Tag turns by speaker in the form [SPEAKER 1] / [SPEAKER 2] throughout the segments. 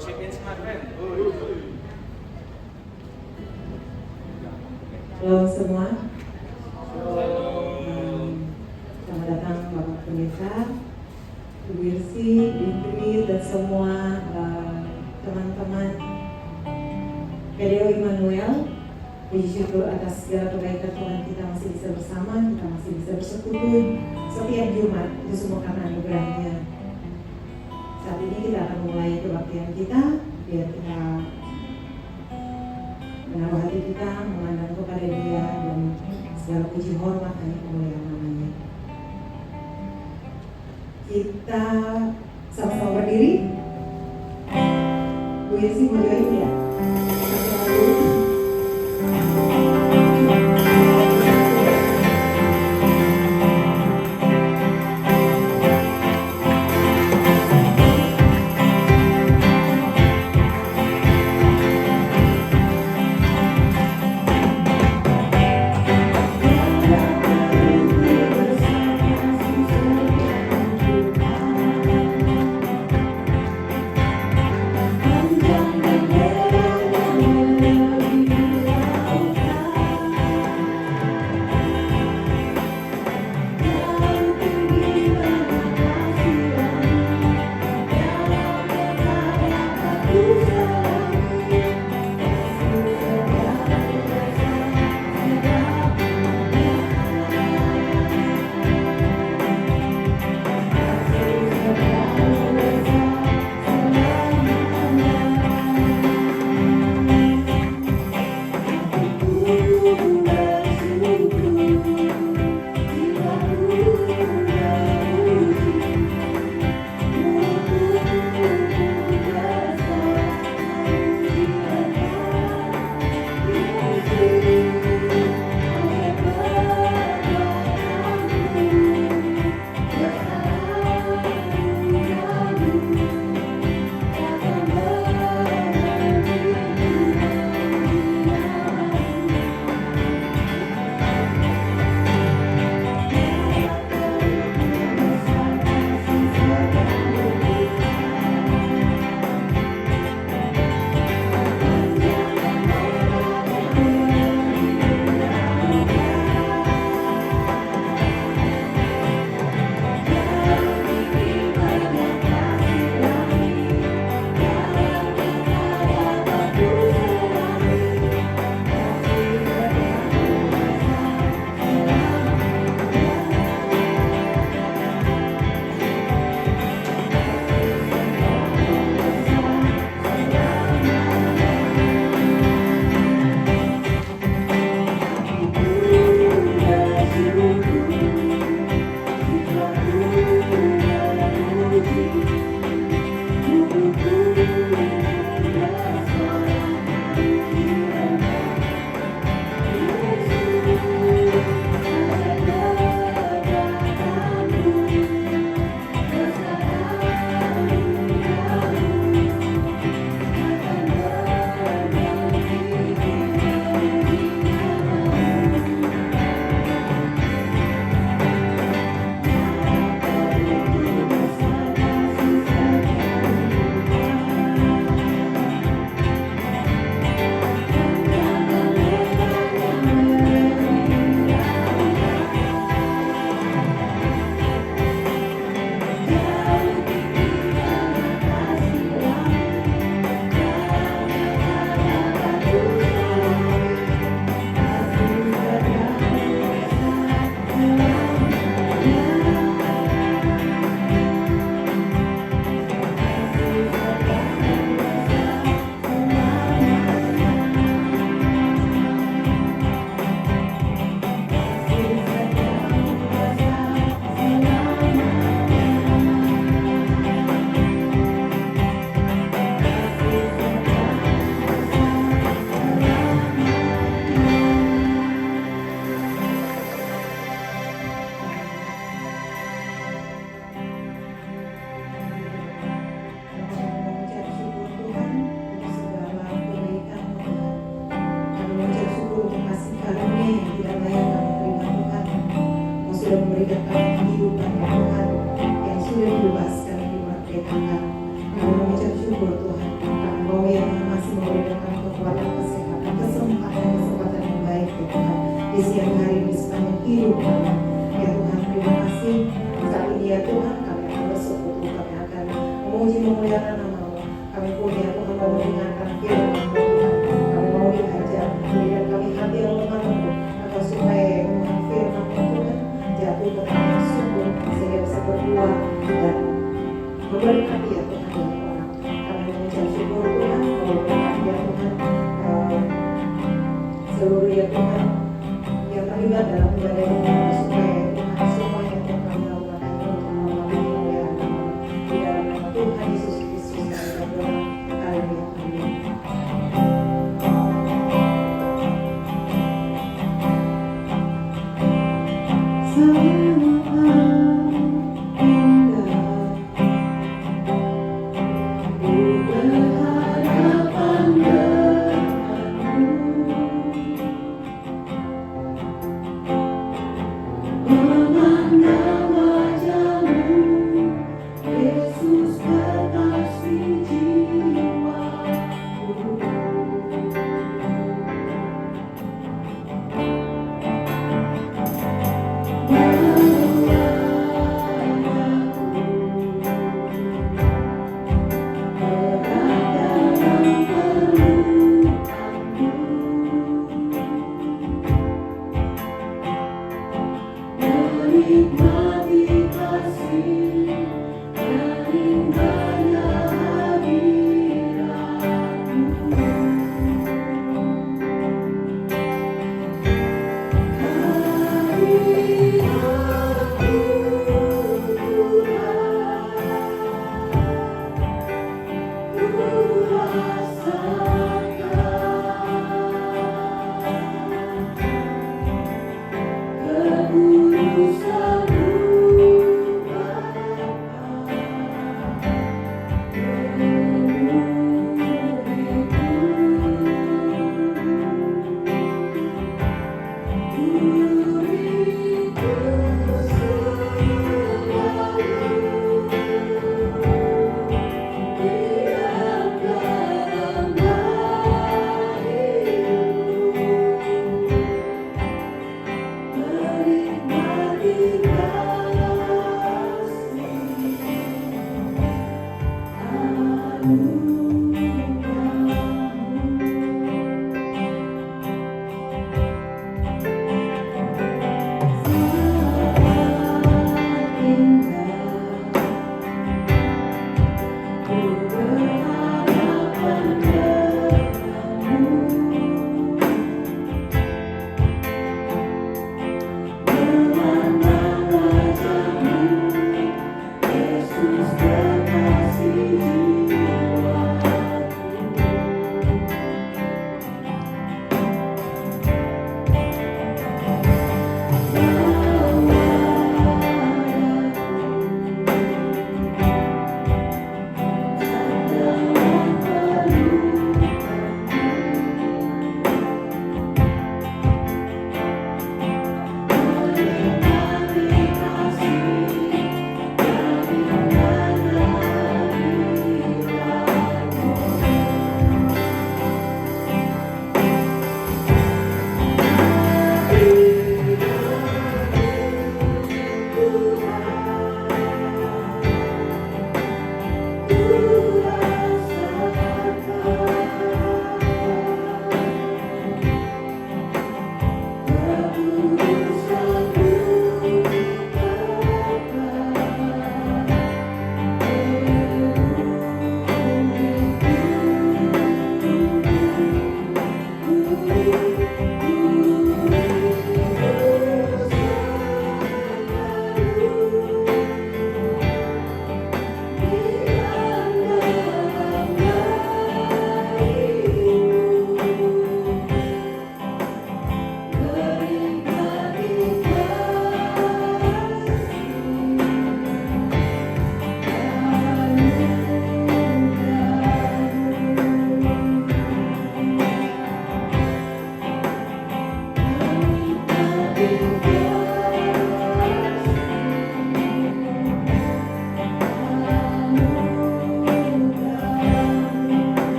[SPEAKER 1] Halo semua. Selamat datang Bapak Pendeta, Ibu Irsi, Ibu dan semua teman-teman PDO Immanuel. Puji syukur atas segala kebaikan Tuhan, kita masih bisa bersama, kita masih bisa bersekutu setiap Jumat, itu semua karena anugerahnya. Saat ini kita akan mulai kebaktian kita, biar kita menaruh hati kita, memandang kepada Dia, dan segala puji hormat hanya kemuliaan namanya. Kita sama-sama berdiri. Bu Yesi mau join ya? Panjang dan lebar di siang hari di sepanjang hidup kami. Ya Tuhan, terima kasih saat ini ya Tuhan, kami akan bersekutu, kami akan memuji memuliakan nama-Mu. Kami pun ya Tuhan mau mendengarkan firman Tuhan, kami mau diajar, berikan kami hati yang lemah lembut, agar supaya ya Tuhan firman Tuhan jatuh ke tanah yang subur, sehingga bisa berbuah dan memberkati ya Tuhan banyak orang. Kami mengucap syukur Tuhan, mau berkati ya Tuhan seluruh ya Tuhan yang terlibat dalam ibadah ini, supaya ya Tuhan semuanya yang kami lakukan hanya untuk memenuhi kemuliaan nama di dalam nama Tuhan Yesus Kristus kami berdoa. Haleluya. Amin.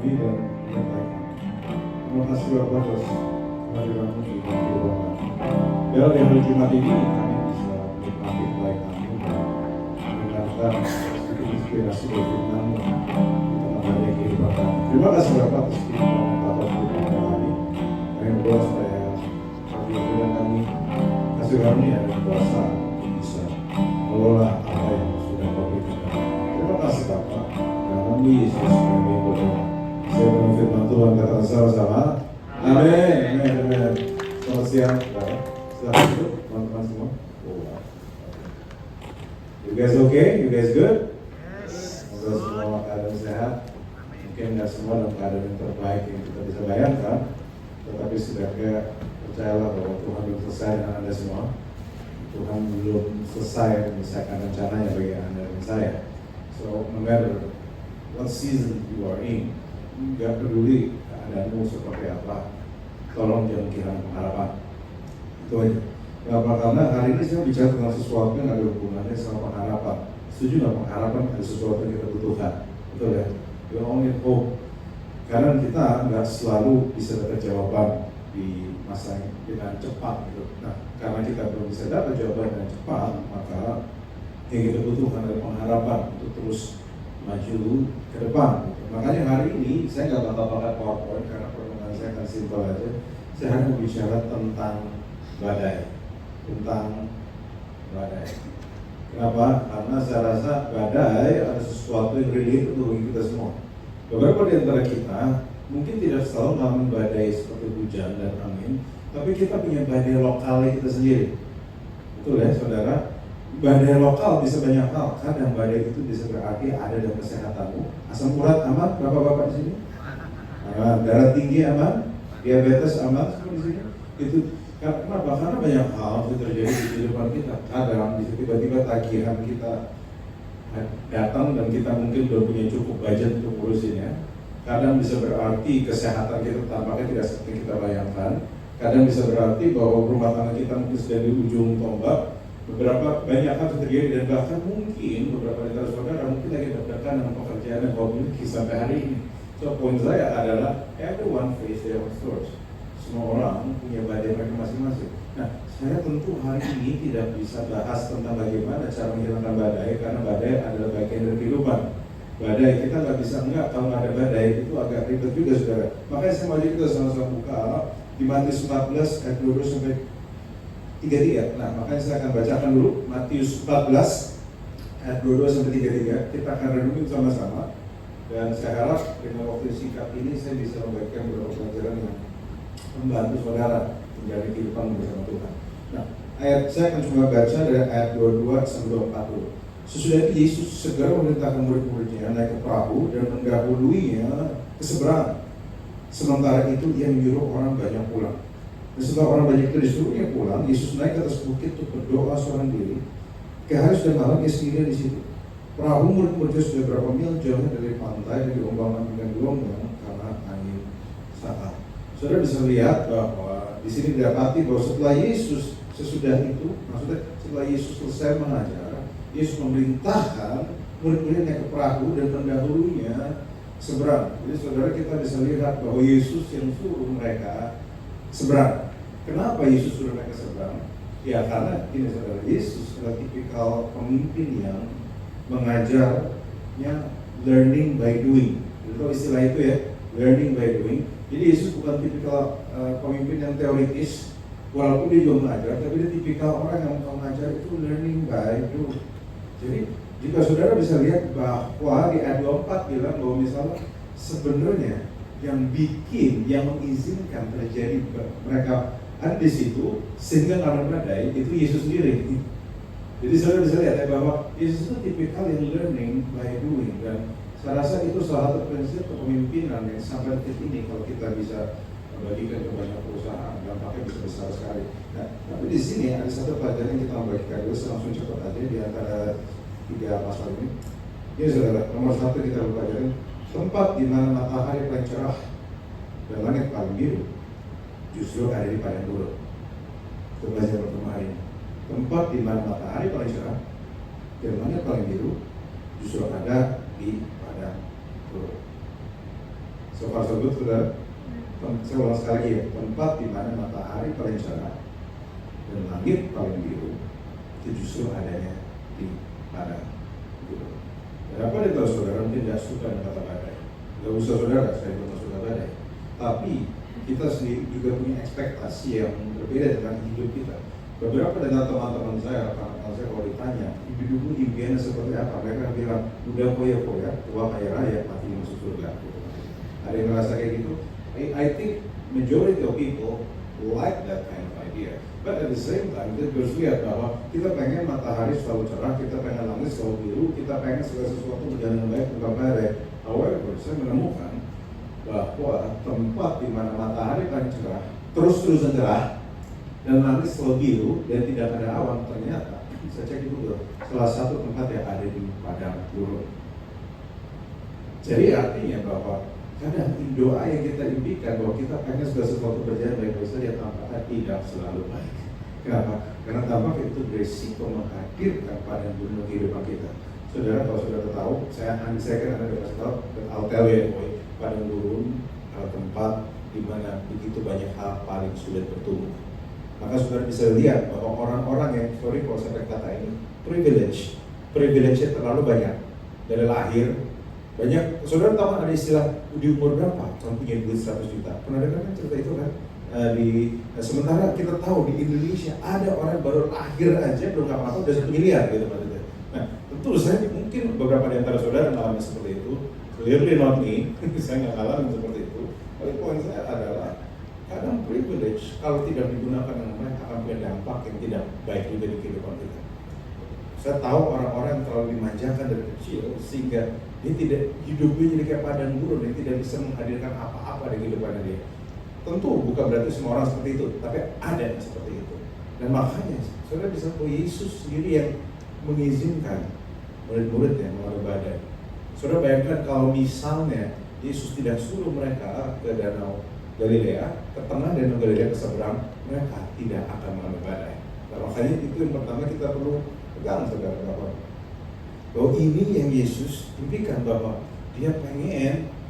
[SPEAKER 2] kami dan menyertai kami. Terima kasih Bapak atas kehadiran-Mu di dalam kehidupan kami. Biar di hari Jumat ini kami bisa menikmati kebaikan-Mu dan mendengarkan sedikit inspirasi dari firman-Mu di tengah badai kehidupan kami. Terima kasih Bapak atas firman yang dapat kehidupan kami. Kami berdoa supaya kehidupan kami kasih karunia dan kuasa untuk bisa mengelola apa yang sudah Kau berikan. Terima kasih Bapak. Dalam Yesus kami berdoa. Saya menurut firman Tuhan katakan sama-sama. Amin. Amin. Amin. Selamat siang. Silahkan duduk teman-teman semua. You guys okay? You guys good? Semoga semua keadaan sehat. Mungkin nggak semua dalam keadaan yang terbaik yang kita bisa bayangkan, tetapi setidaknya percayalah bahwa Tuhan belum selesai dengan Anda semua. Tuhan belum selesai menyelesaikan rencananya bagi Anda dan saya. So no matter what season you are in, nggak peduli keadaanmu seperti apa, tolong jangan kehilangan pengharapan. Itu aja. Kenapa? Karena hari ini saya bicara tentang sesuatu yang ada hubungannya sama pengharapan. Setuju nggak? Pengharapan ada sesuatu yang kita butuhkan. Betul ya? We only hope. Karena kita nggak selalu bisa dapat jawaban di masa dengan cepat gitu. Nah, karena kita belum bisa dapat jawaban dengan cepat, maka yang kita butuhkan adalah pengharapan untuk terus maju ke depan. Makanya hari ini saya nggak bakal pakai PowerPoint karena pertemuan saya akan simpel aja. Saya hanya mau bicara tentang badai. Kenapa? Karena saya rasa badai ada sesuatu yang relate untuk kita semua. Beberapa di antara kita mungkin tidak selalu mengalami badai seperti hujan dan angin, tapi kita punya badai lokal kita sendiri. Betul ya saudara? Badai lokal bisa banyak hal. Kadang badai itu bisa berarti ada dalam kesehatanmu. Asam urat aman, bapak-bapak di sini? Aman. Darah tinggi aman, diabetes aman, semua di sini. Itu kenapa? Karena banyak hal yang terjadi di kehidupan kita. Kadang bisa tiba-tiba tagihan kita datang dan kita mungkin belum punya cukup budget untuk ngurusinnya. Kadang bisa berarti kesehatan kita tampaknya tidak seperti kita bayangkan. Kadang bisa berarti bahwa rumah tangga kita mungkin sedang di ujung tombak. Beberapa banyak hal terjadi dan bahkan mungkin beberapa dari saudara mungkin lagi deg-degan dengan pekerjaan yang kau miliki sampai hari ini. So poin saya adalah everyone face their own storms. Semua orang punya badai mereka masing-masing. Nah, saya tentu hari ini tidak bisa bahas tentang bagaimana cara menghilangkan badai karena badai adalah bagian dari kehidupan. Badai kita nggak bisa kalau nggak ada badai itu agak ribet juga saudara. Makanya saya mau kita sama-sama buka di Matius 14 ayat 22 sampai 33. Nah, makanya saya akan bacakan dulu Matius 14 ayat 22 sampai 33. Kita akan renungin sama-sama. Dan saya harap dengan waktu singkat ini saya bisa membagikan beberapa pelajaran yang membantu saudara menjalani kehidupan bersama Tuhan. Nah, saya akan cuma baca dari ayat 22 sampai 40. Sesudah itu Yesus segera memerintahkan murid-muridnya naik ke perahu dan mendahuluinya ke seberang. Sementara itu ia menyuruh orang banyak pulang. Dan setelah orang banyak itu disuruhnya pulang, Yesus naik ke atas bukit untuk berdoa seorang diri. Ke hari sudah malam, ia sendirian di situ. Perahu murid-muridnya sudah berapa mil jauhnya dari pantai dan diombang-ambingkan gelombang karena angin saat. Saudara bisa lihat bahwa di sini didapati bahwa setelah Yesus sesudah itu, maksudnya setelah Yesus selesai mengajar, Yesus memerintahkan murid-murid naik ke perahu dan mendahulunya seberang. Jadi saudara kita bisa lihat bahwa Yesus yang suruh mereka seberang. Kenapa Yesus suruh mereka seberang? Ya karena ini saudara, Yesus adalah tipikal pemimpin yang mengajarnya learning by doing. Itu istilah itu ya, learning by doing. Jadi Yesus bukan tipikal pemimpin yang teoritis, walaupun dia juga mengajar, tapi dia tipikal orang yang mengajar itu learning by doing. Jadi jika saudara bisa lihat bahwa di ayat 24 bilang bahwa misalnya sebenarnya yang bikin, yang mengizinkan terjadi mereka ada di situ sehingga karena badai itu Yesus sendiri. Jadi saudara bisa lihat ya bahwa Yesus itu tipikal yang learning by doing, dan saya rasa itu salah satu prinsip kepemimpinan yang sampai detik ini kalau kita bisa membagikan ke banyak perusahaan dampaknya bisa besar sekali. Nah, tapi di sini ada satu pelajaran yang kita membagikan dulu, saya langsung cepat aja di antara 3 pasal ini. Ini saudara, nomor 1 kita pelajari tempat di mana matahari paling cerah dan langit paling biru justru ada di padang gurun. Kita belajar pertama hari ini. Tempat di mana matahari paling cerah dan langit paling biru justru ada di padang gurun. So far so good, saudara. Saya ulang sekali lagi ya, tempat di mana matahari paling cerah dan langit paling biru itu justru adanya di padang gurun. Dan apa dia tahu saudara mungkin tidak suka dengan kata badai. Gak usah saudara, saya tidak suka badai. Tapi kita sendiri juga punya ekspektasi yang berbeda dengan hidup kita. Beberapa dengan teman-teman saya, rekan-rekan saya kalau ditanya, hidup impiannya seperti apa? Mereka bilang, udah poya-poya, tua kaya raya, mati masuk surga. Ada yang merasa kayak gitu? I think majority of people like that kind of idea. But at the same time, kita harus lihat bahwa kita pengen matahari selalu cerah, kita pengen langit selalu biru, kita pengen segala sesuatu berjalan dengan baik, bukan badai. However, saya menemukan bahwa tempat di mana matahari paling cerah, terus-terusan cerah, dan langit selalu biru dan tidak ada awan, ternyata saya cek di Google, salah satu tempat yang ada di padang gurun. Jadi artinya bahwa kadang doa yang kita impikan bahwa kita pengen segala sesuatu berjalan baik-baik saja, tampaknya tidak selalu baik. Kenapa? Karena tampaknya itu berisiko menghadirkan padang gurun kehidupan kita. Saudara, kalau saudara tahu, saya kan ada kasih tahu, I'll tell you boy, padang gurun adalah tempat di mana begitu banyak hal paling sulit bertumbuh. Maka saudara bisa lihat bahwa orang-orang yang, sorry kalau saya berkata ini, privilege-nya terlalu banyak dari lahir. Banyak, saudara tahu kan ada istilah di umur berapa kamu punya duit 100 juta? Pernah dengar kan cerita itu kan? Sementara kita tahu di Indonesia ada orang baru lahir aja belum ngapa-ngapa udah 1 miliar gitu maksudnya. Nah, tentu saya mungkin beberapa di antara saudara mengalami seperti itu. Clearly not me, saya nggak ngalamin seperti itu. Tapi poin saya adalah kadang privilege kalau tidak digunakan dengan baik akan punya dampak yang tidak baik juga di kehidupan kita. Saya tahu orang-orang yang terlalu dimanjakan dari kecil sehingga dia tidak hidupnya jadi kayak padang gurun, dia tidak bisa menghadirkan apa-apa di kehidupannya dia. Tentu bukan berarti semua orang seperti itu, tapi ada yang seperti itu. Dan makanya saudara bisa tahu Yesus sendiri yang mengizinkan murid-muridnya mengalami badai. Saudara bayangkan kalau misalnya Yesus tidak suruh mereka ke danau Galilea, ke tengah danau Galilea ke seberang, mereka tidak akan mengalami badai. Nah, makanya itu yang pertama kita perlu pegang saudara bahwa ini yang Yesus impikan, bahwa dia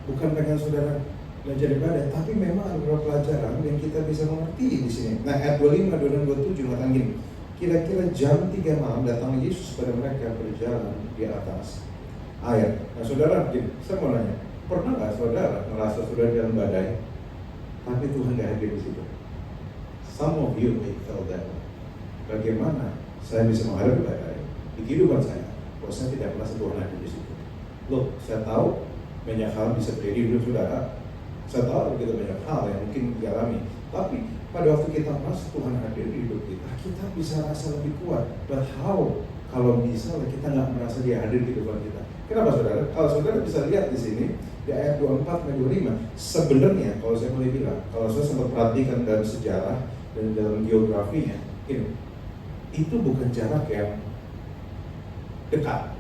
[SPEAKER 2] bukan pengen saudara belajar ibadah, tapi memang ada beberapa pelajaran yang kita bisa mengerti di sini. Nah, ayat 25, 26, 27 mengatakan gini, kira-kira jam 3 malam datang Yesus pada mereka berjalan di atas air. Nah, saudara, saya mau nanya, pernah nggak saudara merasa saudara dalam badai, tapi Tuhan nggak hadir di situ? Some of you may feel that. Bagaimana saya bisa menghadapi badai di kehidupan saya kalau saya tidak merasa Tuhan hadir di situ? Loh, saya tahu banyak hal bisa terjadi di hidup saudara. Saya tahu begitu banyak hal yang mungkin dialami. Tapi pada waktu kita merasa Tuhan hadir di hidup kita, kita bisa rasa lebih kuat. But how kalau misalnya kita nggak merasa Dia hadir di kehidupan kita? Kenapa saudara? Kalau saudara bisa lihat di sini di ayat 24 dan 25, sebenarnya kalau saya boleh bilang, kalau saya sempat perhatikan dalam sejarah dan dalam geografinya, ini itu bukan jarak yang dekat.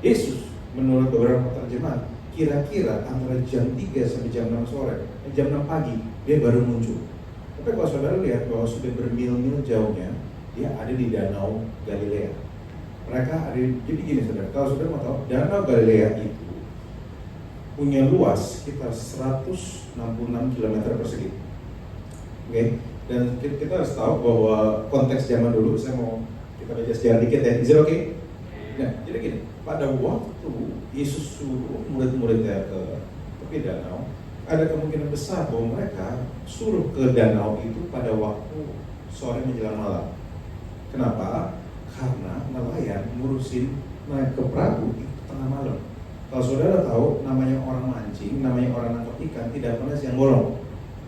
[SPEAKER 2] Yesus menurut beberapa terjemahan kira-kira antara jam 3 sampai jam 6 sore, jam 6 pagi dia baru muncul. Tapi kalau saudara lihat bahwa sudah bermil-mil jauhnya, dia ada di danau Galilea. Mereka ada, jadi gini saudara, kalau saudara mau tahu, danau Galilea itu punya luas sekitar 166 km persegi. Oke, dan kita harus tahu bahwa konteks zaman dulu, saya mau kita baca sejarah dikit ya, is it okay? Nah, jadi gini, pada waktu Yesus suruh murid-muridnya ke tepi danau, ada kemungkinan besar bahwa mereka suruh ke danau itu pada waktu sore menjelang malam. Kenapa? Karena nelayan ngurusin naik ke perahu itu tengah malam. Kalau saudara tahu, namanya orang mancing, namanya orang nangkap ikan tidak pernah siang bolong,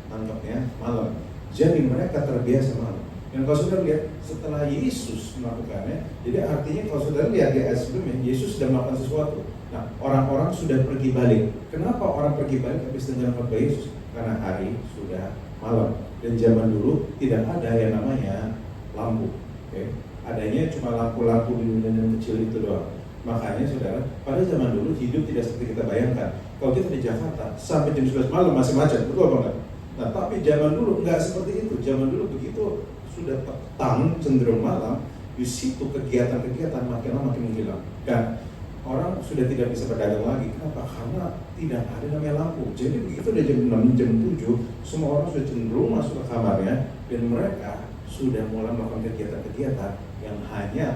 [SPEAKER 2] nangkapnya malam. Jadi mereka terbiasa malam. Dan kalau saudara lihat setelah Yesus melakukannya, jadi artinya kalau saudara lihat di ayat sebelumnya, Yesus sudah melakukan sesuatu. Nah, orang-orang sudah pergi balik. Kenapa orang pergi balik habis dengar khotbah Yesus? Karena hari sudah malam. Dan zaman dulu tidak ada yang namanya lampu. Okay? Adanya cuma lampu-lampu di dunia kecil itu doang. Makanya saudara, pada zaman dulu hidup tidak seperti kita bayangkan. Kalau kita di Jakarta sampai jam 11 malam masih macet, betul apa enggak? Nah, tapi zaman dulu enggak seperti itu. Zaman dulu begitu sudah petang cenderung malam, di situ kegiatan-kegiatan makin lama makin menghilang. Dan orang sudah tidak bisa berdagang lagi. Kenapa? Karena tidak ada namanya lampu. Jadi begitu udah jam 6, jam 7, semua orang sudah cenderung masuk ke kamarnya dan mereka sudah mulai melakukan kegiatan-kegiatan yang hanya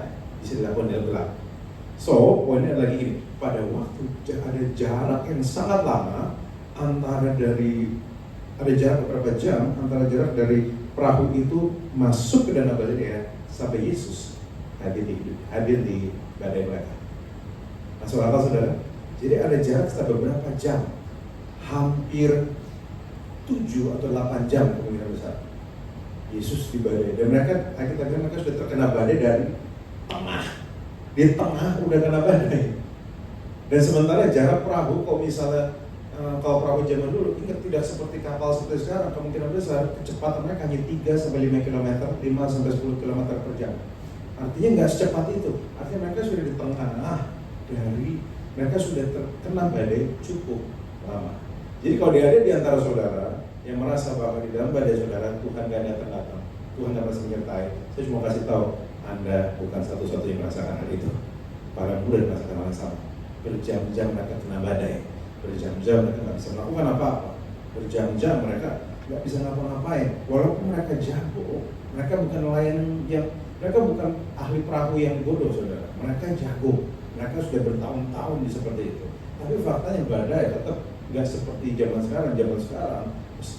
[SPEAKER 2] bisa dilakukan dalam gelap. So, poinnya lagi ini, pada waktu ada jarak yang sangat lama antara ada jarak beberapa jam antara jarak dari perahu itu masuk ke danau Galilea sampai Yesus hadir di badai mereka. Masuk akal saudara? Jadi ada jarak sekitar beberapa jam, hampir 7 atau 8 jam kemungkinan besar Yesus di badai. Dan mereka sudah terkena badai dari tengah. Di tengah udah kena badai. Dan sementara jarak perahu, kalau perahu zaman dulu, ingat tidak seperti kapal seperti sekarang, kemungkinan besar kecepatan mereka hanya 3-5 km, 5-10 km per jam. Artinya nggak secepat itu. Artinya mereka sudah di tengah mereka sudah terkena badai cukup lama. Jadi kalau ada di antara saudara yang merasa bahwa di dalam badai saudara Tuhan gak datang, Tuhan gak merasa menyertai, saya cuma kasih tahu, Anda bukan satu-satunya yang merasakan hal itu. Para murid merasakan hal yang sama. Berjam-jam mereka kena badai, berjam-jam mereka nggak bisa melakukan apa-apa, berjam-jam mereka nggak bisa ngapa-ngapain. Walaupun mereka jago, mereka bukan mereka bukan ahli perahu yang bodoh saudara. Mereka jago, mereka sudah bertahun-tahun di seperti itu. Tapi faktanya badai tetap nggak seperti zaman sekarang. Zaman sekarang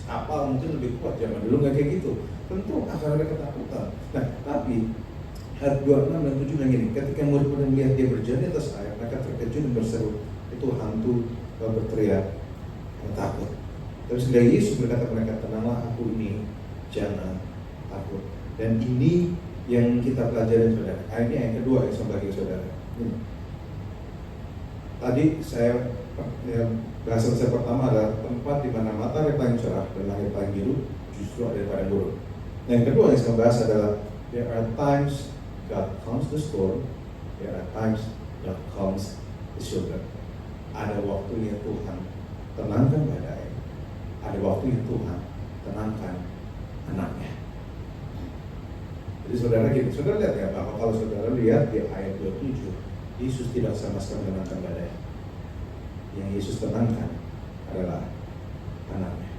[SPEAKER 2] kapal mungkin lebih kuat, zaman dulu nggak kayak gitu. Tentu akan ada ketakutan. Nah, tapi ayat 26 dan 7 yang ini, ketika murid-murid melihat dia berjalan di atas air, mereka terkejut dan berseru, itu hantu, berteriak, takut. Tapi sudah Yesus berkata mereka, tenanglah, aku ini, jangan takut. Dan ini yang kita pelajari saudara. Ini yang kedua yang saya bagi saudara. Tadi bahasan saya pertama adalah tempat di mana matahari paling cerah dan langit paling biru justru ada di padang gurun. Yang kedua yang saya bahas adalah there are times God calms the storm, there are times God calms the children. Ada waktunya Tuhan tenangkan badai, ada waktunya Tuhan tenangkan anaknya. Jadi saudara lihat ya bahwa kalau saudara lihat di ayat 27, Yesus tidak sama sekali menenangkan badai. Yang Yesus tenangkan adalah anaknya.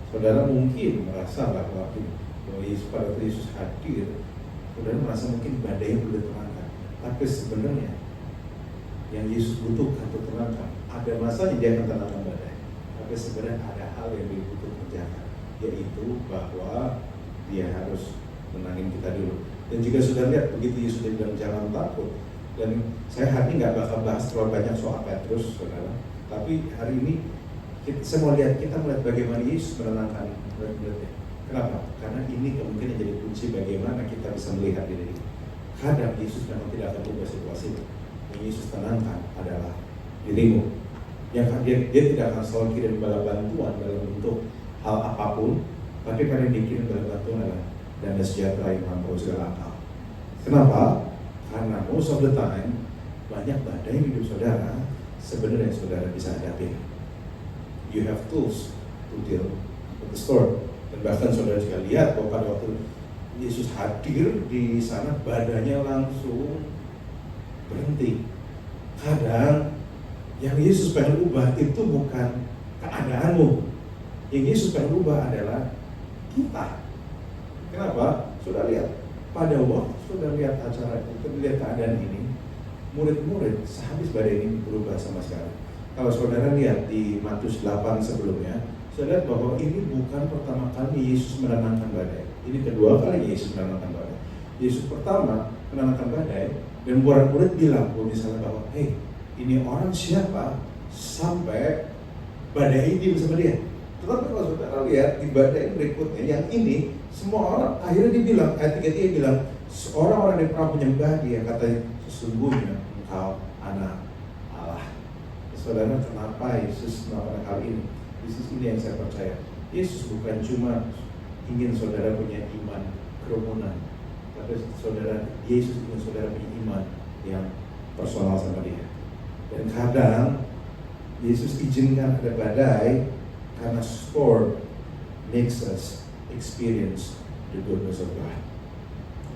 [SPEAKER 2] Saudara mungkin merasa bahwa pada waktu Yesus hadir, saudara merasa mungkin badai yang boleh tenangkan. Tapi sebenarnya yang Yesus butuhkan untuk tenangkan, ada masanya dia akan tenangkan badai. Tapi sebenarnya ada hal yang dia butuh kerjakan, yaitu bahwa dia harus menangin kita dulu. Dan juga sudah lihat begitu Yesus bilang jangan takut. Dan saya hari ini nggak bakal bahas terlalu banyak soal Petrus, saudara. Tapi hari ini kita melihat bagaimana Yesus menenangkan murid-muridnya. Kenapa? Karena ini kemungkinan jadi kunci bagaimana kita bisa melihat diri. Kadang Yesus memang tidak akan berubah situasi. Yang Yesus tenangkan adalah dirimu. Yang dia tidak akan selalu kirim bala bantuan dalam bentuk hal apapun, tapi karena dia kirim bala bantuan adalah dana sejahtera yang mampu segala akal. Kenapa? Karena most of the time banyak badai hidup saudara sebenarnya saudara bisa hadapi. You have tools to deal with the storm. Dan bahkan saudara juga lihat bahwa pada waktu Yesus hadir di sana badainya langsung berhenti. Kadang yang Yesus pengen ubah itu bukan keadaanmu. Yang Yesus pengen ubah adalah kita. Kenapa? Sudah lihat pada waktu sudah lihat acara itu, lihat keadaan ini, murid-murid sehabis badai ini berubah sama sekali. Kalau saudara lihat di Matius 8 sebelumnya, saya lihat bahwa ini bukan pertama kali Yesus menenangkan badai. Ini kedua kali Yesus menenangkan badai. Yesus pertama menenangkan badai dan murid-murid bilang misalnya bahwa, hey, ini orang siapa sampai badai ini bersama dia. Tetapi kalau saudara lihat di badai berikutnya yang ini, semua orang akhirnya dibilang, ayat 3 bilang, orang-orang di perahu menyembah dia, katanya sesungguhnya engkau anak Allah. Saudara, kenapa Yesus melakukan hal ini? Yesus ini yang saya percaya. Yesus bukan cuma ingin saudara punya iman kerumunan, tapi saudara, Yesus ingin saudara punya iman yang personal sama dia. Dan kadang Yesus izinkan ada badai karena storm makes us experience the goodness of God.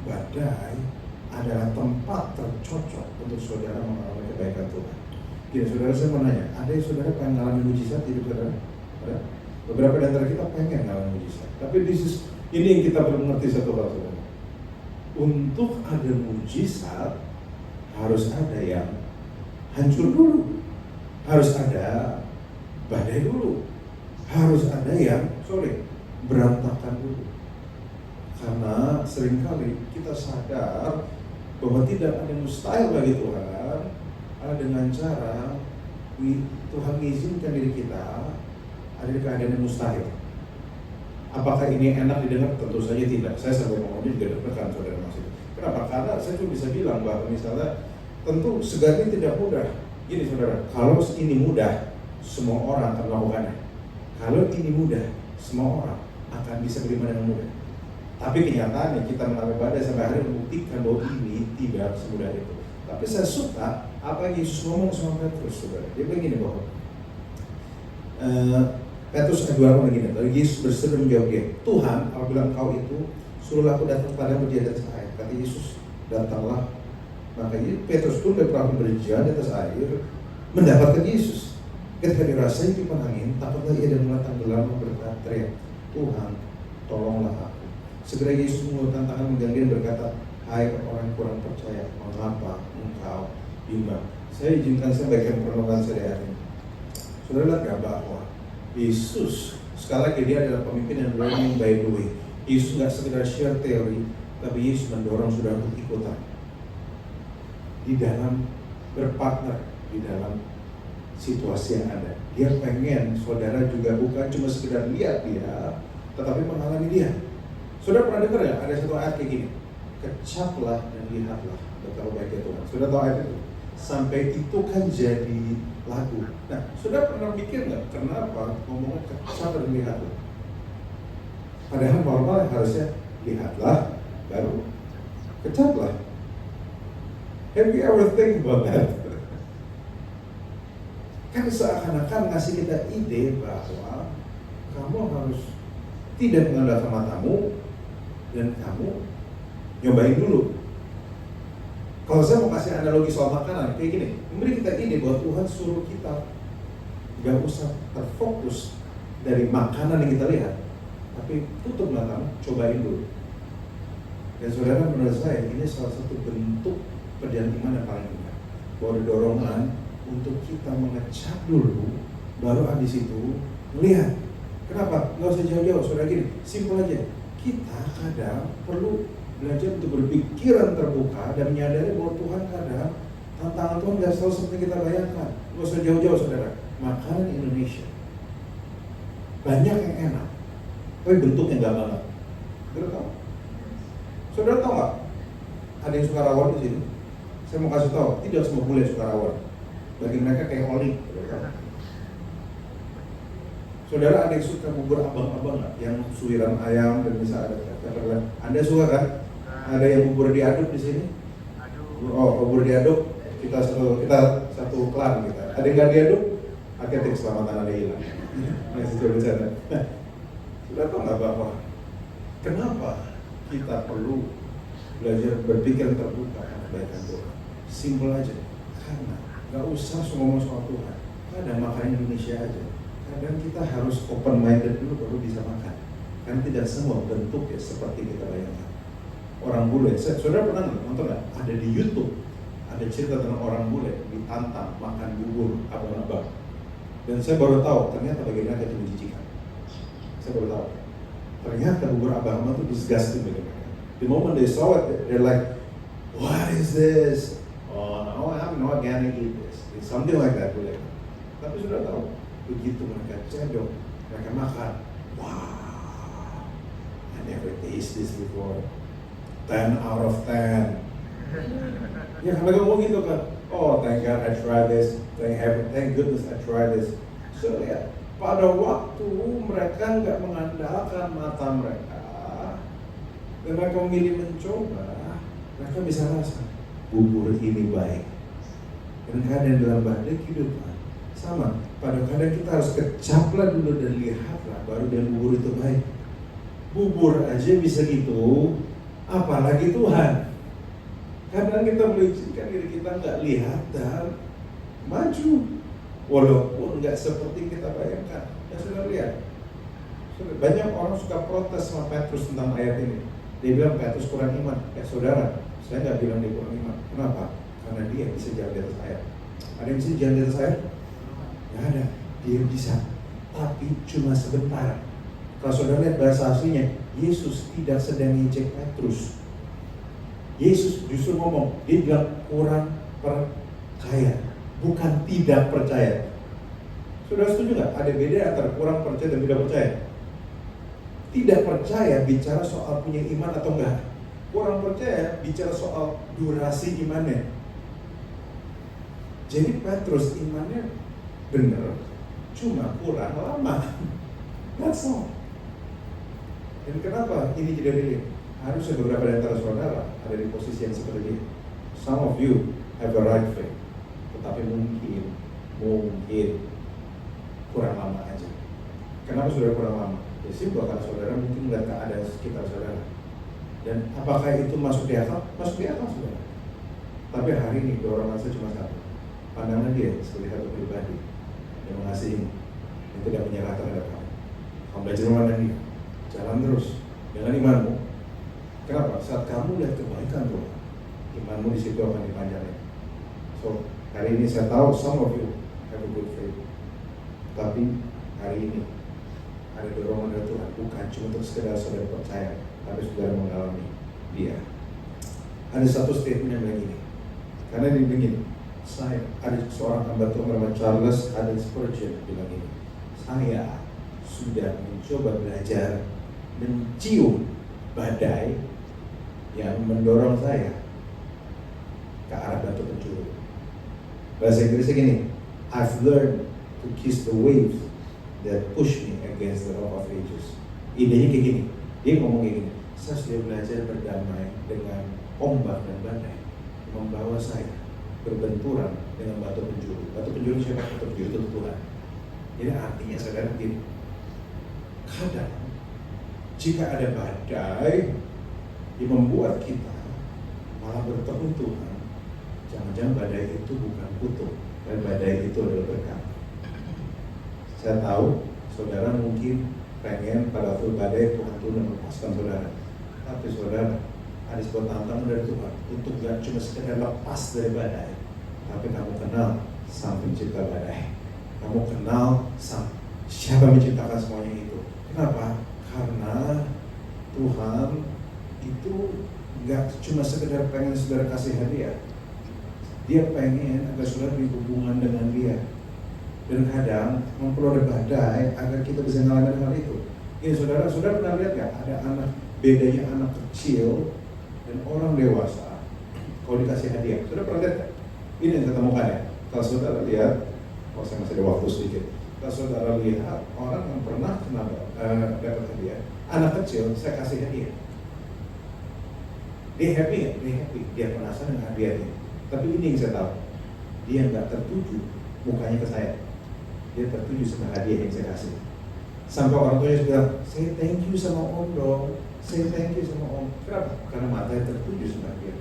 [SPEAKER 2] Badai adalah tempat tercocok untuk saudara mengalami kebaikan Tuhan. Gini, saudara, saya mau nanya, ada yang saudara pengen mengalami mujizat di hidup saudara? Ada? Beberapa di antara kita pengen mengalami mujizat. Tapi ini yang kita perlu mengerti satu hal, saudara. Untuk ada mujizat, harus ada yang hancur dulu. Harus ada badai dulu. Harus ada yang, berantakan dulu. Karena seringkali kita sadar bahwa tidak ada yang mustahil bagi Tuhan. Dengan cara Tuhan mengizinkan diri kita ada di keadaan yang mustahil. Apakah ini enak didengar? Tentu saja tidak. Saya sampai ngomongnya juga deg-degan, saudara maksud. Kenapa? Karena saya cuma bisa bilang bahwa misalnya tentu segala tidak mudah. Gini saudara, kalau ini mudah, semua orang akan melakukannya. Kalau ini mudah, semua orang akan bisa beriman dengan mudah. Tapi kenyataannya kita mengalami badai sampai akhirnya membuktikan bahwa ini tidak semudah itu. Tapi saya suka apa yang Yesus ngomong sama Petrus, saudara. Dia begini bahwa Petrus ayat 2 begini. Lalu Yesus berseru menjawab dia, Tuhan, apabila Engkau itu suruhlah aku datang padamu di atas air. Kata Yesus, datanglah. Maka Petrus pun berperahu berjalan di atas air mendapatkan Yesus. Ketika dirasai tiupan angin, takutlah ia dan mulai tenggelam berteriak, Tuhan, tolonglah aku. Segera Yesus mengulurkan tangan mengganggil dan berkata, hai orang kurang percaya, mengapa engkau bimbang? Saya izinkan saya bagikan pertolongan saya hari ini. Saudara lihat gak bahwa Yesus sekali lagi dia adalah pemimpin yang learning by the way. Yesus nggak sekedar share teori, tapi Yesus mendorong saudara untuk ikutan di dalam berpartner di dalam situasi yang ada. Dia pengen saudara juga bukan cuma sekedar lihat dia, tetapi mengalami dia. Saudara pernah dengar ya? Ada satu ayat kayak gini, kecaplah dan lihatlah betapa baiknya Tuhan. Sudah tahu ayat itu? Sampai itu kan jadi lagu. Nah, sudah pernah mikir nggak kenapa ngomongnya kecap dan lihatlah? Padahal normal harusnya lihatlah baru kecaplah. Have you ever think about that? Kan seakan-akan ngasih kita ide bahwa kamu harus tidak mengandalkan matamu dan kamu nyobain dulu. Kalau saya mau kasih analogi soal makanan, kayak gini, memberi kita ide bahwa Tuhan suruh kita gak usah terfokus dari makanan yang kita lihat, tapi tutup matamu, cobain dulu. Dan saudara, menurut saya ini salah satu bentuk perjalanan iman yang paling indah, bahwa ada dorongan untuk kita mengecap dulu, baru habis itu melihat. Kenapa? Gak usah jauh-jauh, saudara, gini, simpel aja. Kita kadang perlu belajar untuk berpikiran terbuka dan menyadari bahwa Tuhan kadang tantangan Tuhan gak selalu seperti kita bayangkan. Gak usah jauh-jauh, saudara. Makanan Indonesia banyak yang enak, tapi bentuknya gak banget. Saudara tahu? Saudara tahu nggak? Ada yang suka rawon di sini. Saya mau kasih tahu, tidak semua bule suka rawon. Bagi mereka kayak oli. Saudara, ada yang suka bubur abang-abang nggak? Yang suiran ayam dan bisa ada. Anda suka kan? Ada yang bubur diaduk di sini? Oh, bubur diaduk. Kita satu klan kita. Ada yang nggak diaduk? Hati-hati keselamatan Anda hilang. Masih coba bercanda. Nah, sudah tahu nggak bahwa kenapa kita perlu belajar berpikir terbuka karena kebaikan Tuhan? Simpel aja. Karena nggak usah ngomong soal Tuhan. Ada makan Indonesia aja. Kadang kita harus open minded dulu baru bisa makan. Kan tidak semua bentuk ya seperti kita bayangkan. Orang bule, saudara pernah nonton nggak? Ada di YouTube, ada cerita tentang orang bule ditantang makan bubur abang-abang. Dan saya baru tahu ternyata bagaimana itu menjijikan. Saya baru tahu. Ternyata bubur abang-abang itu disgusting bagi mereka. The moment they saw it, they're like, what is this? Oh no, I'm not gonna eat this. It's something like that bule. Tapi sudah tahu. Begitu mereka cedok, mereka makan, wow, I never taste this before, 10 out of 10. Ya mereka ngomong gitu kan, oh thank God I tried this, thank goodness I tried this. So ya, pada waktu mereka nggak mengandalkan mata mereka, dan mereka memilih mencoba, mereka bisa rasa bubur ini baik. Dan kadang dalam badai kehidupan sama, kadang-kadang kita harus kecaplah dulu dan lihatlah baru dan bubur itu baik. Bubur aja bisa gitu, apalagi Tuhan. Kadang kita melincirkan diri kita nggak lihat dan maju, walaupun nggak seperti kita bayangkan. Ya sudah lihat, banyak orang suka protes sama Petrus tentang ayat ini. Dia bilang Petrus kurang iman. Ya saudara, saya nggak bilang dia kurang iman. Kenapa? Karena dia bisa jalan di atas air. Ada yang bisa jalan di atas air? Nggak ada. Dia bisa, tapi cuma sebentar. Kalau saudara lihat bahasa aslinya, Yesus tidak sedang ngejek Petrus. Yesus justru ngomong, dia bilang kurang percaya, bukan tidak percaya. Saudara setuju nggak? Ada beda antara kurang percaya dan tidak percaya. Tidak percaya bicara soal punya iman atau enggak. Kurang percaya bicara soal durasi imannya. Jadi Petrus imannya benar, cuma kurang lama. That's all. Dan kenapa ini jadi relate? Harusnya beberapa dari antara saudara ada di posisi yang seperti ini. Some of you have a right faith, tetapi mungkin kurang lama aja. Kenapa saudara kurang lama? Ya simpel, karena saudara mungkin melihat keadaan sekitar saudara. Dan apakah itu masuk di akal? Masuk di akal saudara. Tapi hari ini dorongan saya cuma satu. Pandangan dia sebagai satu pribadi yang mengasihi, yang tidak menyerah terhadap kamu. Kamu belajar memandang dia, jalan terus dengan imanmu. Kenapa? Saat kamu lihat kebaikan Tuhan, imanmu di situ akan dipanjangin. So hari ini saya tahu some of you have a good faith, tapi hari ini ada dorongan dari Tuhan, bukan cuma untuk sekedar saudara percaya, tapi saudara mengalami dia. Ada satu statement yang bilang gini, karena dia begini, saya ada seorang hamba Tuhan bernama Charles Haddon Spurgeon bilang gini, saya sudah mencoba belajar mencium badai yang mendorong saya ke arah batu pencuri. Bahasa Inggrisnya gini, I've learned to kiss the waves that push me against the rock of ages. Idenya kayak gini, dia ngomong kayak gini, saya sudah belajar berdamai dengan ombak dan badai membawa saya berbenturan dengan batu penjuru. Batu penjuru siapa? Batu penjuru itu Tuhan. Jadi artinya saudara begini, kadang jika ada badai yang membuat kita malah bertemu Tuhan, jangan-jangan badai itu bukan kutuk, dan badai itu adalah berkat. Saya tahu saudara mungkin pengen pada waktu badai Tuhan itu melepaskan saudara, tapi saudara ada sebuah tantangan dari Tuhan untuk gak cuma sekedar lepas dari badai, tapi kamu kenal Sang Pencipta badai, kamu kenal siapa menciptakan semuanya itu. Kenapa? Karena Tuhan itu gak cuma sekedar pengen saudara kasih hadiah, dia pengen agar saudara berhubungan dengan dia. Dan kadang perlu ada badai agar kita bisa ngalamin hal itu. Ini saudara pernah lihat gak? Ada anak, bedanya anak kecil dan orang dewasa kalau dikasih hadiah. Saudara pernah lihat gak? Ini yang saya temukan ya. Kalau saudara lihat, kalau saya masih ada waktu sedikit, kalau saudara lihat orang yang pernah dapat hadiah, anak kecil saya kasih hadiah, dia happy ya? Dia happy, dia penasaran dengan hadiahnya. Tapi ini yang saya tahu, dia nggak tertuju mukanya ke saya, dia tertuju sama hadiah yang saya kasih. Sampai orang tuanya bilang, say thank you sama om dong, say thank you sama om. Kenapa? Karena matanya tertuju sama hadiah.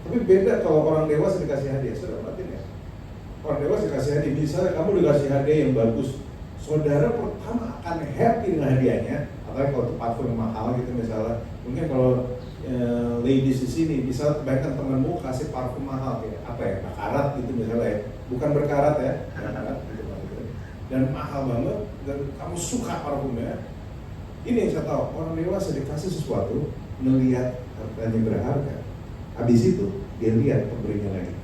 [SPEAKER 2] Tapi beda kalau orang dewasa dikasih hadiah, saudara perhatiin ya. Orang dewasa dikasih hadiah, misalnya kamu dikasih hadiah yang bagus, saudara pertama akan happy dengan hadiahnya. Apalagi kalau itu parfum yang mahal gitu misalnya. Mungkin kalau ladies di sini, misalnya kebanyakan temanmu kasih parfum mahal kayak apa ya, berkarat gitu misalnya ya. Bukan berkarat ya, berkarat gitu. Dan mahal banget, dan kamu suka parfumnya. Ini yang saya tahu, orang dewasa dikasih sesuatu, melihat hartanya berharga. Habis itu, dia lihat pemberinya lagi.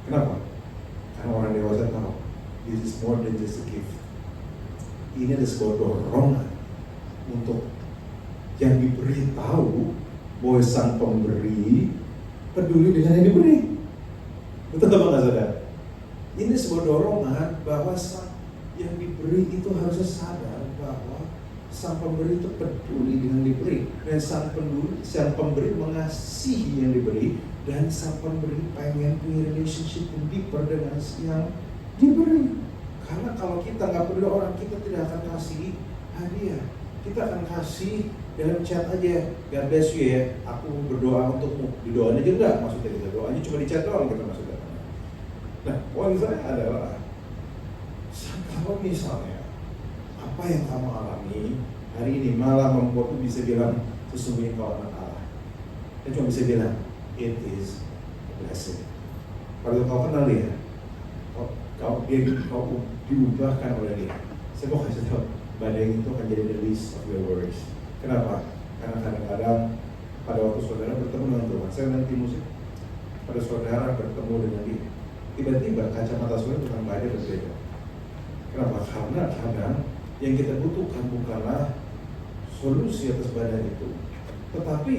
[SPEAKER 2] Kenapa? Karena orang dewasa tahu, this is more than just a gift. Ini ada sebuah dorongan untuk yang diberi tahu bahwa sang pemberi peduli dengan yang diberi. Betul nggak saudara? Ini sebuah dorongan bahwa sang yang diberi itu harusnya sadar bahwa sang pemberi itu peduli dengan diberi, dan sang pemberi mengasihi yang diberi, dan sang pemberi pengen punya relationship yang deeper dengan yang diberi. Karena kalau kita nggak peduli orang, kita tidak akan kasih hadiah, kita akan kasih dalam chat aja, God bless you ya, aku berdoa untukmu. Didoain aja enggak maksudnya, kita doanya cuma di chat doang kita maksudnya. Nah, poin saya adalah kalau misalnya apa yang kamu alami hari ini malah membuatmu bisa bilang sesungguhnya kau anak Allah, dia cuma bisa bilang it is a blessing. Kalau kau kenal dia, kau diubahkan oleh dia. Saya mau kasih tahu, badai itu akan jadi the least of your worries. Kenapa? Karena kadang-kadang pada waktu saudara bertemu dengan Tuhan, saya nanti musik, pada saudara bertemu dengan dia, tiba-tiba kacamata saudara tentang badai berbeda. Kenapa? Karena kadang yang kita butuhkan bukanlah solusi atas badai itu, tetapi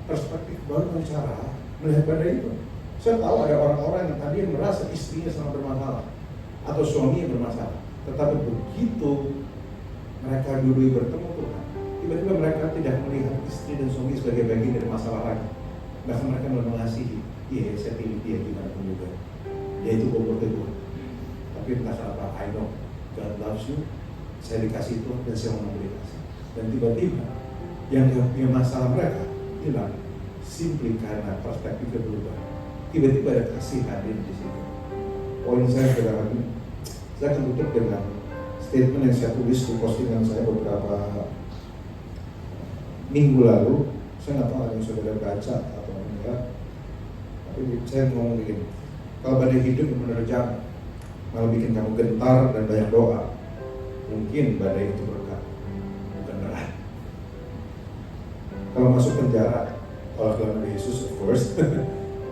[SPEAKER 2] perspektif baru dan cara melihat badai itu. Saya tahu ada orang-orang yang tadi merasa istrinya sangat bermasalah atau suaminya bermasalah, tetapi begitu mereka dulu bertemu Tuhan, tiba-tiba mereka tidak melihat istri dan suami sebagai bagian dari masalah lagi. Bahkan mereka mengasihi, iya saya pilih dia gimana pun juga, dia itu bobor Tuhan. Tapi entah kenapa, I know God loves you, saya dikasih Tuhan dan saya mau memberi kasih. Dan tiba-tiba yang punya masalah mereka hilang, simply karena perspektifnya berubah. Tiba-tiba ada kasih hadir di situ. Poin saya adalah ini, saya akan tutup dengan statement yang saya tulis di postingan saya beberapa minggu lalu. Saya nggak tahu ada yang saudara baca atau enggak, tapi saya ngomong begini, kalau badai hidup menerjang malah bikin kamu gentar dan banyak doa, mungkin badai itu berkat, bukan berat. Kalau masuk penjara, kalau dalam Yesus of course,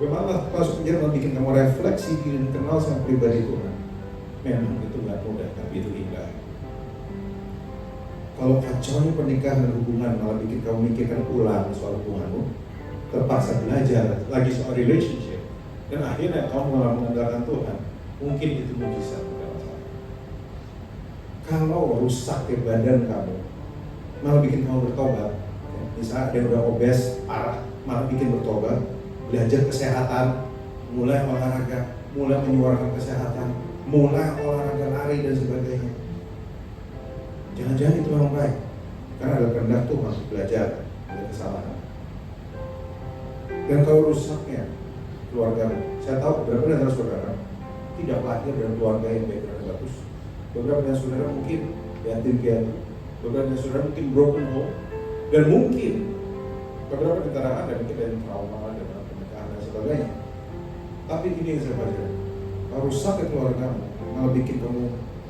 [SPEAKER 2] malah masuk penjara malah bikin kamu refleksi, bikin kenal sama pribadi Tuhan. Memang itu nggak mudah, tapi itu indah. Kalau kacaunya pernikahan dan hubungan malah bikin kamu mikirkan ulang soal hubunganmu, terpaksa belajar lagi soal relationship, dan akhirnya kamu malah mengandalkan Tuhan, mungkin itu mujizat dalam saya. Kalau rusak di badan kamu, malah bikin kamu bertobat. Misalnya ada yang udah obes parah, malah bikin bertobat, belajar kesehatan, mulai olahraga, mulai menyuarakan kesehatan, mulai olahraga lari dan sebagainya. Jangan-jangan itu memang baik, karena ada kehendak Tuhan untuk belajar dari kesalahan. Dan kalau rusaknya keluarga, saya tahu beberapa dari saudara tidak lahir dari keluarga yang baik dan bagus. Beberapa dari saudara mungkin yatim piatu, beberapa dari saudara mungkin broken home, dan mungkin beberapa di antara Anda mungkin ada trauma dan pernikahan dan sebagainya. Tapi ini yang saya baca, kalau rusak keluargamu, malah bikin kamu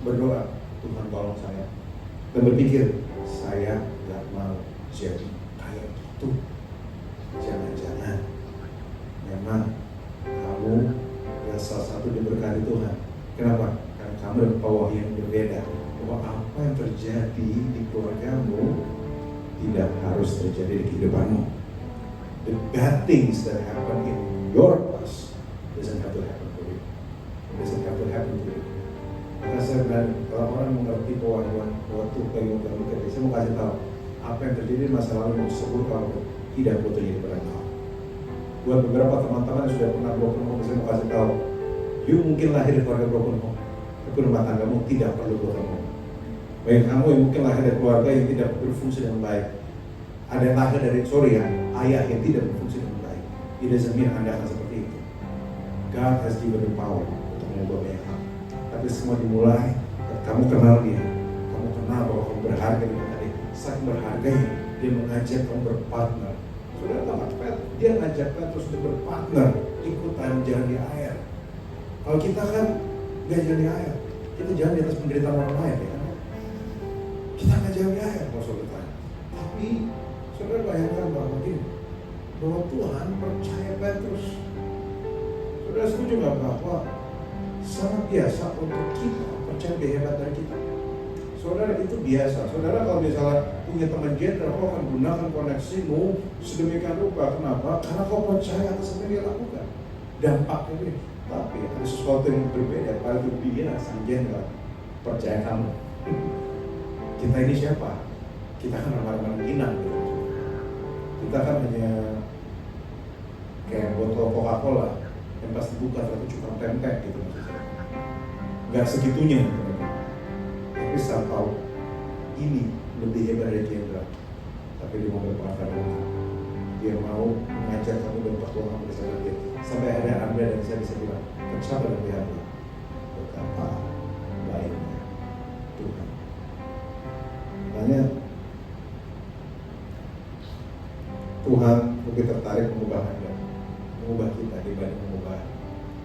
[SPEAKER 2] berdoa, Tuhan tolong saya, dan berpikir, saya gak mau jadi kayak gitu. Jangan-jangan memang kamu adalah salah satu diberkati Tuhan. Kenapa? Karena kamu ada power yang berbeda, bahwa apa yang terjadi di keluargamu tidak harus terjadi di kehidupanmu. The bad things that happen in your past doesn't have to happen for you. It doesn't have to happen to you. Karena saya berani, kalau orang mengerti bahwa Tuhan bagi kita, saya mau kasih tahu apa yang terjadi di masa lalu tersebut kalau tidak perlu terjadi pada kau. Buat beberapa teman-teman yang sudah pernah broken home, saya mau kasih tahu, you mungkin lahir dari keluarga broken home, tapi rumah tanggamu tidak perlu broken home. Bagi kamu yang mungkin lahir dari keluarga yang tidak berfungsi dengan baik, ada yang lahir dari ayah yang tidak berfungsi dengan baik, it doesn't mean Anda akan seperti itu. God has given the power untuk mengubah banyak hal. Tapi semua dimulai kamu kenal dia, kamu kenal bahwa kamu berharga di mata dia. Saking berharganya, dia mengajak kamu berpartner. Saudara tahu nggak? Dia ngajak terus untuk berpartner, ikutan jalan di air. Kalau kita kan nggak jalan di air, kita jalan di atas penderitaan orang lain, ya kan? Kita nggak jalan di air, kalau saudara tanya. Tapi saudara bayangkan bahwa Tuhan percaya Petrus. Saudara setuju nggak bahwa sangat biasa untuk kita percaya lebih hebat dari kita? Saudara, itu biasa. Saudara kalau misalnya punya teman jenderal, kau akan gunakan koneksimu sedemikian rupa. Kenapa? Karena kau percaya atas apa yang dia lakukan. Dampaknya ini. Tapi ada sesuatu yang berbeda. Pada dia sang jenderal percaya kamu. Kita ini siapa? Kita kan ramah-ramah ginang gitu. Kita kan hanya kayak botol Coca-Cola yang pas dibuka ternyata cuma tempe gitu maksudnya. Gak segitunya teman-teman. Tapi saya tahu ini lebih hebat dari jenderal, tapi dia mau berpangkat rendah. Dia mau mengajak kamu dan pertolongan bersama dia. Sampai akhirnya Anda dan saya bisa bilang, siapa dan pihak dia? Betapa baiknya Tuhan. Makanya Tuhan lebih tertarik mengubah Anda, mengubah kita dibanding mengubah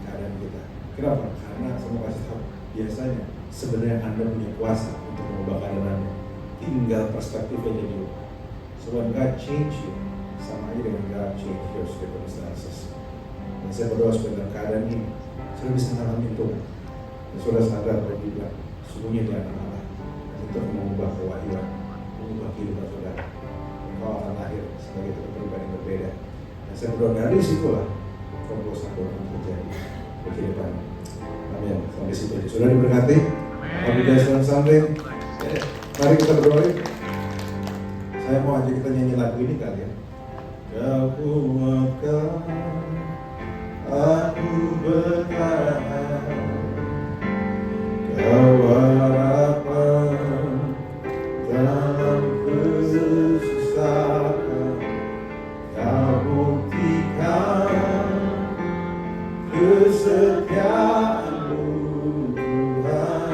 [SPEAKER 2] keadaan kita. Kenapa? Karena saya kasih tahu, biasanya sebenarnya Anda punya kuasa untuk mengubah keadaan Anda. Tinggal perspektifnya jadi. So when God change you, sama aja dengan God change your circumstances. Dan saya berdoa supaya dalam keadaan ini, saya bisa mengalami Tuhan. Dan saudara sadar bahwa juga sungguhnya dia anak Allah untuk mengubah kewahyuan, mengubah kehidupan saudara. Engkau akan lahir sebagai pribadi yang berbeda. Dan saya berdoa dari situlah terobosan Tuhan terjadi di kehidupan. Amin. Sampai situ aja. Sudah diberkati. Alhamdulillah selamat sampai. Mari kita berdoa. Saya mau ajak kita nyanyi lagu ini kali ya. Kau kuatkan aku bertahan, Kau harapan dalam kesusahan, Kau buktikan kesetiaan-Mu Tuhan,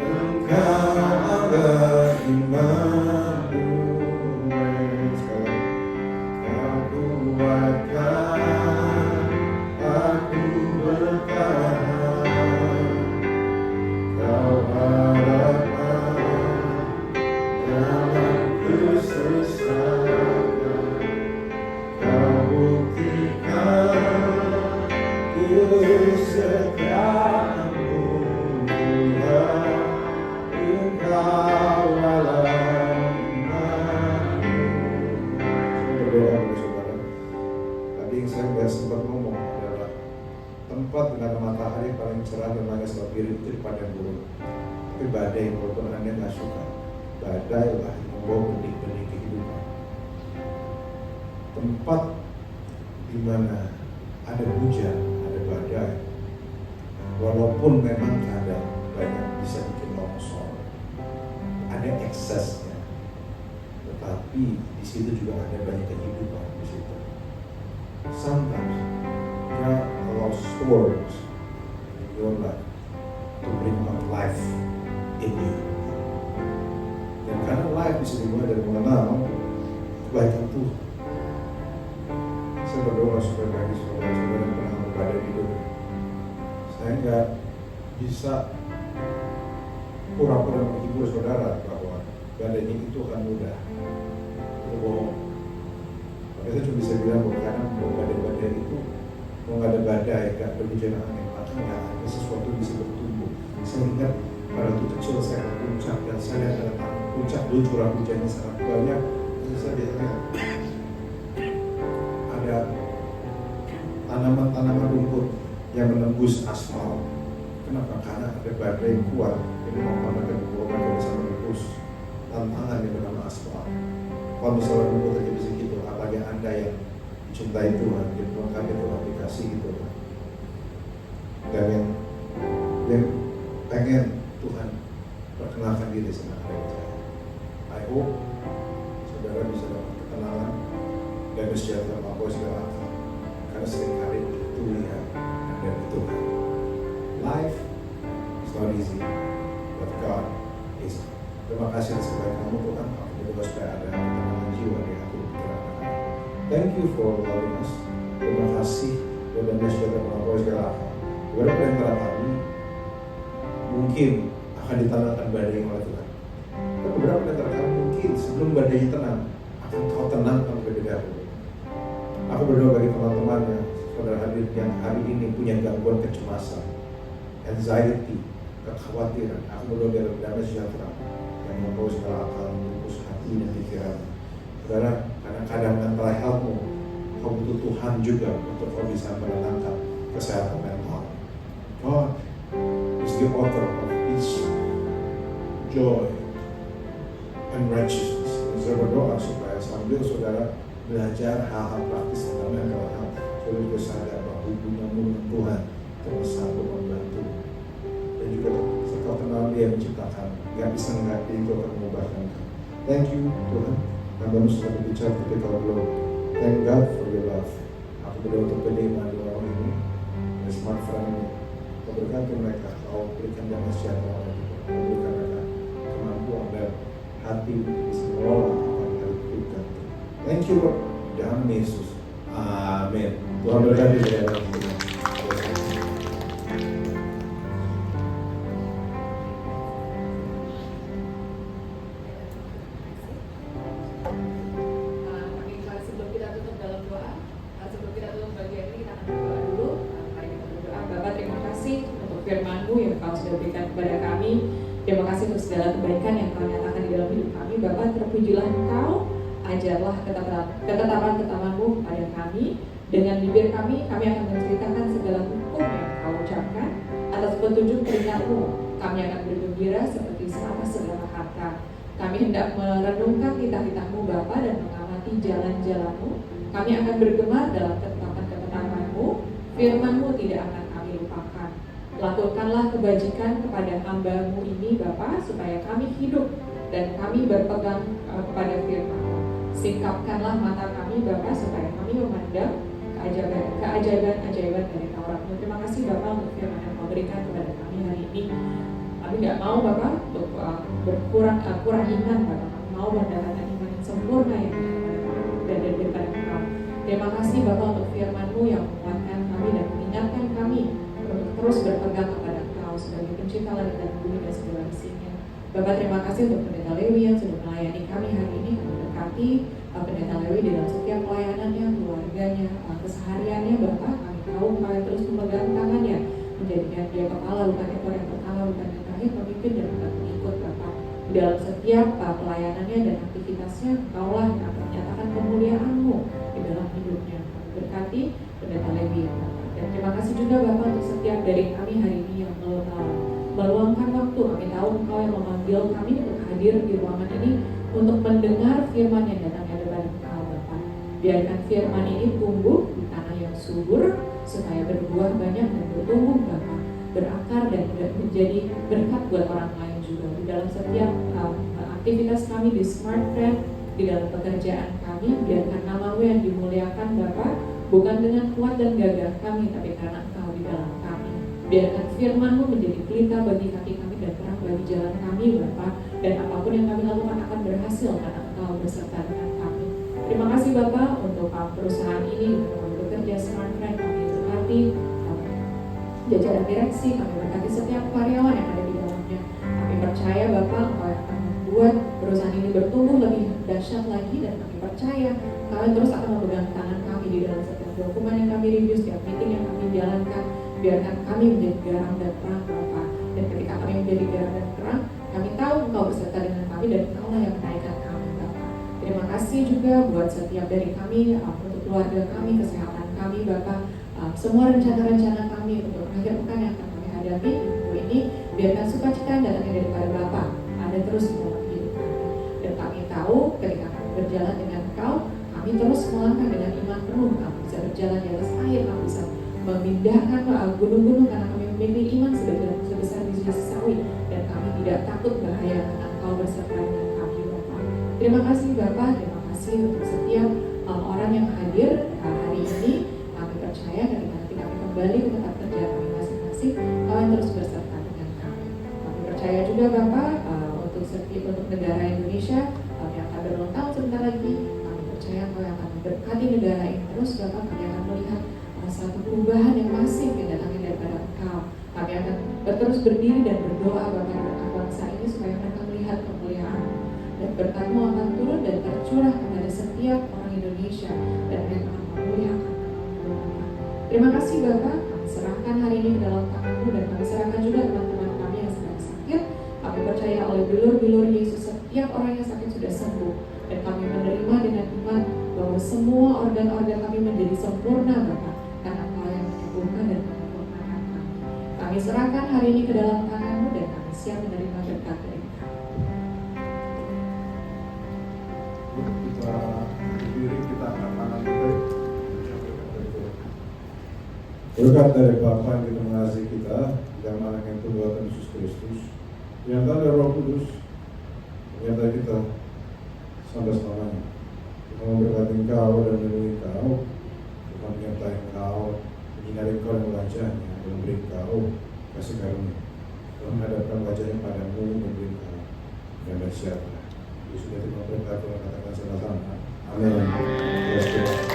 [SPEAKER 2] Engkau adalah iman-Mu. Kau kuatkan aku bertahan, Kau harapan dalam kesusahan, Kau buktikan kesetiaan-Mu Tuhan, Engkau adalah iman-Mu. Saya berdoa kepada saudara. Tadi yang saya sudah sempat ngomong adalah tempat dengan matahari paling cerah dan langit selalu biru itu di padang gurun. Tapi badai walaupun Anda nggak suka, badai lah yang membawa benih-benih kehidupan. Tempat di mana ada hujan, ada badai, walaupun memang ada banyak bisa bikin longsor, ada eksesnya, tetapi di situ juga ada banyak kehidupan di situ. Sometimes God allows storms in your life to bring out life in you. Dan karena life bisa dimulai dari mengenal kebaikan Tuhan. Saya berdoa supaya bagi saudara-saudara yang pernah berada di hidup, saya nggak bisa pura-pura menghibur saudara bahwa badai itu akan mudah. Itu bohong. Maka saya cuma bisa bilang bahwa karena badai-badai itu mau nggak ada badai, nggak ada hujan angin, maka nggak ada sesuatu yang bisa bertumbuh. Saya ingat pada waktu kecil saya ke puncak dan saya lihat ada puncak dulu curah hujannya sangat banyak. Dan saya lihat ada tanaman-tanaman rumput yang menembus aspal. Kenapa? Karena ada badai yang kuat. Ini mau mengatakan bahwa mereka bisa menembus tantangan yang bernama aspal. Kalau misalnya rumput aja bisa gitu, apalagi Anda yang cintai Tuhan, yang melengkapi itu aplikasi gitu. Dan yang pengen Tuhan perkenalkan diri sama Anda. I hope saudara bisa dapat kekenalan dan sejahtera apa segala hal. Karena seringkali itu lihat Anda itu life is not easy, but God is. Terima kasih atas kebaikan kamu Tuhan. Aku berdoa supaya ada ketenangan jiwa di hati kita. Thank you for loving us. Terima kasih dan sejahtera apa segala hal. Beberapa di antara kami mungkin akan ditanamkan badai yang oleh Tuhan. Dan beberapa di antara kami mungkin sebelum badai tenang akan kau tenangkan lebih dahulu. Aku berdoa bagi teman-teman yang saudara hadir yang hari ini punya gangguan kecemasan, anxiety, kekhawatiran. Aku berdoa biar damai sejahtera yang membawa segala akal, menembus hati dan pikiran. Saudara, karena kadang mental health-mu, kau butuh Tuhan juga untuk kau bisa menenangkan kesehatan mental. God is the author of peace, joy, and righteousness. Dan saya berdoa supaya sambil saudara belajar hal-hal praktis tentang mental health, saudara juga sadar bahwa hubunganmu dengan Tuhan terus sanggup membantu. Dan juga serta kenal Dia menciptakan. nggak bisa ngerti itu akan mengubahkan kami. Thank you Tuhan, Hamba sudah berbicara tapi kalau belum, thank God for your love. Aku berdoa untuk penerima di orang ini, di smartphone ini. Kau berkati mereka, kau berikan damai sejahtera mereka, kau berikan mereka kemampuan dan hati untuk bisa mengelola apa yang harus diberikan. Thank you Lord, di dalam nama Yesus. Amin. Tuhan berkati saudara semua.
[SPEAKER 3] Sebelum kita tutup dalam doa, sebelum kita tutup bagian ini kita akan berdoa dulu. Mari kita berdoa. Bapak, terima kasih untuk firman-Mu yang Kau sudah berikan kepada kami. Terima kasih untuk segala kebaikan yang Kau nyatakan di dalam hidup kami. Bapak, terpujilah Engkau, ajarlah ketetapan-ketetapan-Mu kepada kami. Dengan bibir kami akan menceritakan segala hukum yang Kau ucapkan. Atas petunjuk teringat-Mu, kami akan bergembira seperti atas segala harta. Kami hendak merenungkan titah-titah-Mu Bapa dan mengamati jalan-jalan-Mu. Kami akan bergemar dalam ketetapan-ketetapan-Mu. Firman-Mu tidak akan kami lupakan. Lakukanlah kebajikan kepada hamba-Mu ini Bapa, supaya kami hidup dan kami berpegang kepada firman-Mu. Singkapkanlah mata kami Bapa, supaya kami memandang keajaiban-keajaiban dari Taurat-Mu. Terima kasih Bapa untuk firman yang Kau berikan kepada kami hari ini. Kami tidak mau Bapak untuk kurang iman Bapak. Kami mau mendapatkan iman yang sempurna yang daripada Engkau. Terima kasih Bapak untuk firman-Mu yang menguatkan kami dan mengingatkan kami untuk terus berpegang kepada Engkau sebagai pencipta langit dan bumi dan segala isinya. Bapak, terima kasih untuk Pendeta Lewi yang sudah melayani kami hari ini. Kami berkati Pendeta Lewi di dalam setiap pelayanannya, keluarganya, kesehariannya Bapak. Kami tahu Engkau terus memegang tangannya, menjadikan dia kepala bukan ekor, yang pertama bukan yang terakhir, pemimpin dan bukan pengikut Bapak. Di dalam setiap pelayanannya dan aktivitasnya, Engkaulah yang akan menyatakan kemuliaan-Mu di dalam hidupnya. Kami berkati Pendeta Lewi Bapak. Dan terima kasih juga Bapak untuk setiap dari kami hari ini yang meluangkan waktu. Kami tahu Engkau yang memanggil kami untuk hadir di ruangan ini untuk mendengar firman yang datangnya dari Engkau Bapak. Biarkan firman ini tumbuh di tanah yang subur, supaya berbuah banyak dan bertumbuh Bapak, berakar dan menjadi berkat buat orang lain juga. Di dalam setiap aktivitas kami di Smart Friend, di dalam pekerjaan kami, biarkan nama-Mu yang dimuliakan Bapak, bukan dengan kuat dan gagah kami, tapi karena Engkau di dalam kami. Biarkan firman-Mu menjadi pelita bagi kaki kami dan terang bagi jalan kami Bapak, dan apapun yang kami lakukan akan berhasil karena Engkau beserta dengan kami. Terima kasih Bapak untuk perusahaan ini, untuk kami bekerja Smart Friend. Kami berkati jajaran direksi, kami berkati setiap karyawan yang ada di dalamnya. Kami percaya Bapak, Engkau yang akan membuat perusahaan ini bertumbuh lebih dahsyat lagi, dan kami percaya kalian terus akan memegang tangan kami di dalam setiap dokumen yang kami review, setiap meeting yang kami jalankan. Biarkan kami menjadi garam dan terang Bapak, dan ketika kami menjadi garam dan terang, kami tahu Engkau beserta dengan kami dan Engkaulah yang menaikkan kami Bapak. Terima kasih juga buat setiap dari kami, untuk keluarga kami, kesehatan kami Bapak, semua rencana-rencana kami untuk akhir pekan yang akan kami hadapi minggu ini. Biarkan sukacita datangnya daripada Bapak ada terus di dalam hidup kami, dan kami tahu ketika kami berjalan dengan Engkau, kami terus melangkah dengan iman penuh. Kami bisa berjalan di atas air, kami bisa memindahkan gunung-gunung karena kami memiliki iman sebesar biji sawi, dan kami tidak takut bahaya karena Engkau beserta dengan kami Bapak. Terima kasih Bapak, terima kasih untuk setiap orang yang hadir hari ini. Kami percaya ketika nanti kami kembali ke tempat kerja kami masing-masing, kalian terus beserta dengan kami. Kami percaya juga Bapak, untuk negara Indonesia yang akan berulang tahun sebentar lagi. Kami percaya Engkau yang akan memberkati negara ini terus Bapak. Kami akan melihat satu perubahan yang masif yang datangnya daripada Engkau. Kami akan terus berdiri dan berdoa Bapak untuk bangsa ini supaya mereka melihat kemuliaan, dan berkat-Mu akan turun dan tercurah kepada setiap orang Indonesia, dan mereka akan memuliakan nama-Mu Bapak. Terima kasih Bapak, kami serahkan hari ini ke dalam tangan-Mu, dan kami serahkan juga teman-teman kami yang sedang sakit. Kami percaya oleh bilur-bilur Yesus setiap orang yang sakit sudah sembuh, dan kami menerima dengan iman bahwa semua organ-organ kami menjadi sempurna Bapak, karena Engkau yang menyembuhkan dan menyempurnakan kami. Kami serahkan hari ini ke dalam tangan-Mu, dan kami siap menerima berkat dari Engkau.
[SPEAKER 2] Kita berdiri, kita angkat tangan kita. Berkat dari Bapa yang kita mengasihi kita, dan anak yang Tuhan Yesus Kristus, Penyertaan dari Roh Kudus, ternyata kita sampai selamanya. Kita memberkati engkau dan melindungi engkau, Tuhan menyertai engkau, menyinari engkau dan wajahnya, dan memberi engkau kasih karunia. Tuhan menghadapkan wajahnya padamu, memberi engkau damai sejahtera. Yesus sudah terima berkat, Tuhan katakan sama-sama. Amin.